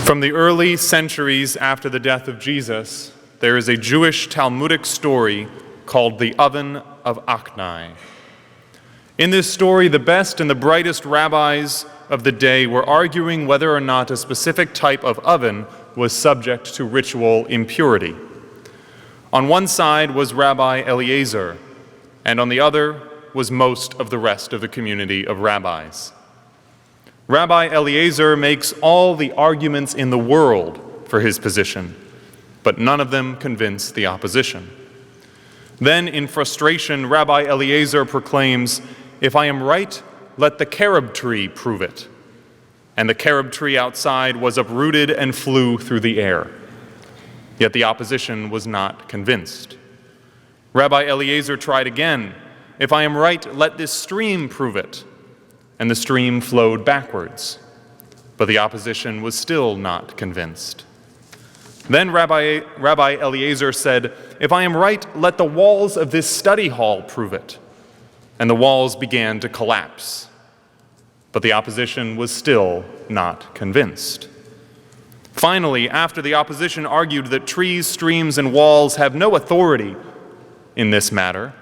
From the early centuries after the death of Jesus, there is a Jewish Talmudic story called the Oven of Achnai. In this story, the best and the brightest rabbis of the day were arguing whether or not a specific type of oven was subject to ritual impurity. On one side was Rabbi Eliezer, and on the other was most of the rest of the community of rabbis. Rabbi Eliezer makes all the arguments in the world for his position, but none of them convince the opposition. Then, in frustration, Rabbi Eliezer proclaims, "If I am right, let the carob tree prove it." And the carob tree outside was uprooted and flew through the air. Yet the opposition was not convinced. Rabbi Eliezer tried again, "If I am right, let this stream prove it." And the stream flowed backwards. But the opposition was still not convinced. Then Rabbi Eliezer said, "If I am right, let the walls of this study hall prove it." And the walls began to collapse. But the opposition was still not convinced. Finally, after the opposition argued that trees, streams, and walls have no authority in this matter,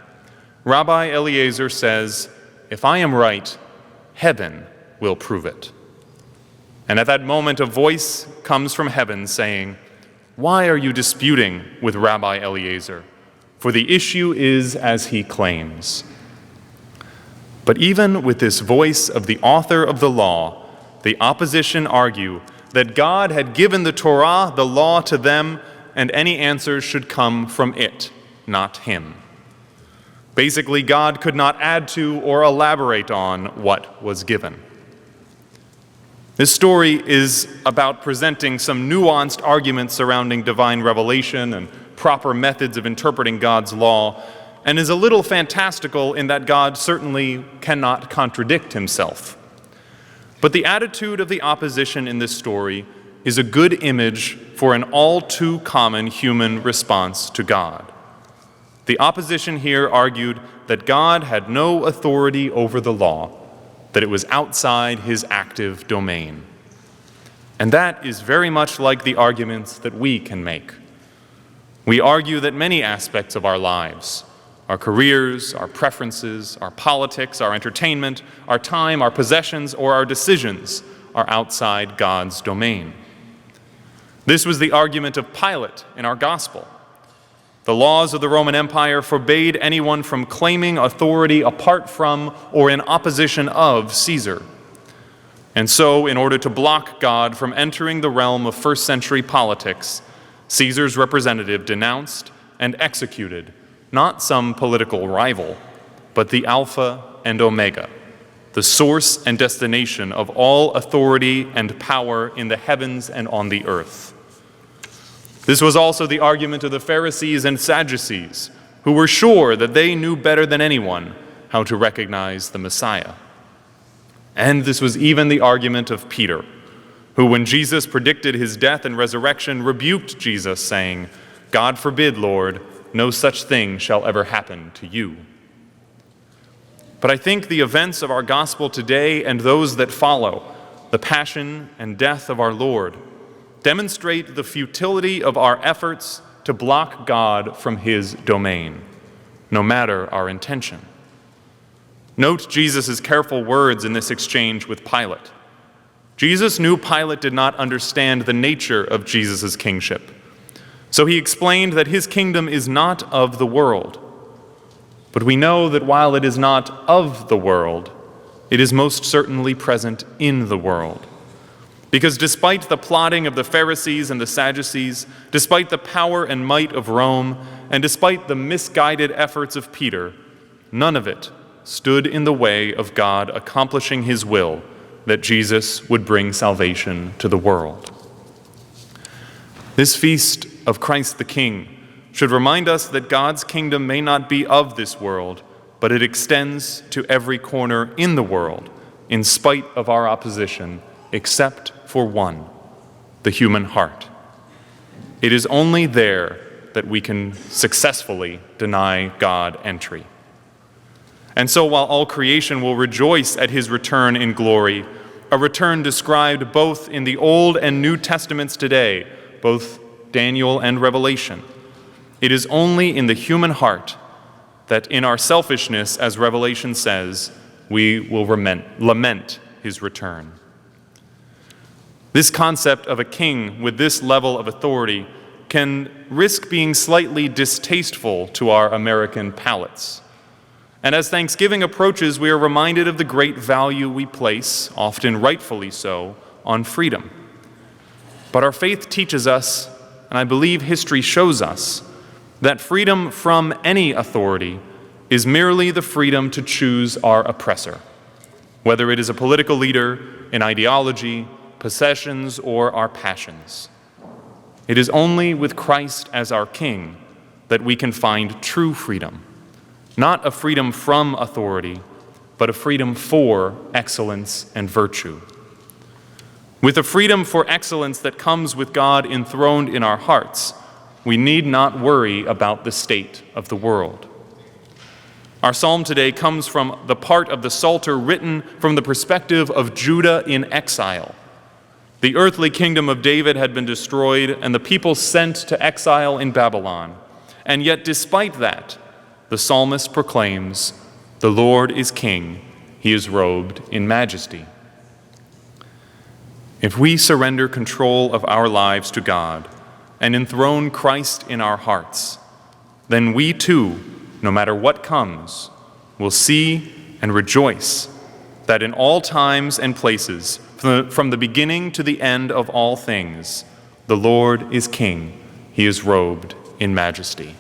Rabbi Eliezer says, "If I am right, heaven will prove it." And at that moment, a voice comes from heaven saying, "Why are you disputing with Rabbi Eliezer? For the issue is as he claims." But even with this voice of the author of the law, the opposition argue that God had given the Torah, the law, to them, and any answers should come from it, not him. Basically, God could not add to or elaborate on what was given. This story is about presenting some nuanced arguments surrounding divine revelation and proper methods of interpreting God's law, and is a little fantastical in that God certainly cannot contradict himself. But the attitude of the opposition in this story is a good image for an all too common human response to God. The opposition here argued that God had no authority over the law, that it was outside his active domain. And that is very much like the arguments that we can make. We argue that many aspects of our lives, our careers, our preferences, our politics, our entertainment, our time, our possessions, or our decisions are outside God's domain. This was the argument of Pilate in our gospel. The laws of the Roman Empire forbade anyone from claiming authority apart from or in opposition of Caesar. And so, in order to block God from entering the realm of first-century politics, Caesar's representative denounced and executed not some political rival, but the Alpha and Omega, the source and destination of all authority and power in the heavens and on the earth. This was also the argument of the Pharisees and Sadducees, who were sure that they knew better than anyone how to recognize the Messiah. And this was even the argument of Peter, who, when Jesus predicted his death and resurrection, rebuked Jesus, saying, "God forbid, Lord, no such thing shall ever happen to you." But I think the events of our gospel today and those that follow, the passion and death of our Lord, demonstrate the futility of our efforts to block God from his domain, no matter our intention. Note Jesus' careful words in this exchange with Pilate. Jesus knew Pilate did not understand the nature of Jesus' kingship. So he explained that his kingdom is not of the world. But we know that while it is not of the world, it is most certainly present in the world. Because despite the plotting of the Pharisees and the Sadducees, despite the power and might of Rome, and despite the misguided efforts of Peter, none of it stood in the way of God accomplishing his will that Jesus would bring salvation to the world. This feast of Christ the King should remind us that God's kingdom may not be of this world, but it extends to every corner in the world, in spite of our opposition, except for one, the human heart. It is only there that we can successfully deny God entry. And so while all creation will rejoice at his return in glory, a return described both in the Old and New Testaments today, both Daniel and Revelation. It is only in the human heart that in our selfishness, as Revelation says, we will lament his return. This concept of a king with this level of authority can risk being slightly distasteful to our American palates. And as Thanksgiving approaches, we are reminded of the great value we place, often rightfully so, on freedom. But our faith teaches us, and I believe history shows us, that freedom from any authority is merely the freedom to choose our oppressor, whether it is a political leader, an ideology, possessions, or our passions. It is only with Christ as our King that we can find true freedom, not a freedom from authority, but a freedom for excellence and virtue. With a freedom for excellence that comes with God enthroned in our hearts, we need not worry about the state of the world. Our psalm today comes from the part of the Psalter written from the perspective of Judah in exile. The earthly kingdom of David had been destroyed and the people sent to exile in Babylon. And yet, despite that, the psalmist proclaims, "The Lord is king, he is robed in majesty." If we surrender control of our lives to God and enthrone Christ in our hearts, then we too, no matter what comes, will see and rejoice that in all times and places, from the beginning to the end of all things, the Lord is king, he is robed in majesty.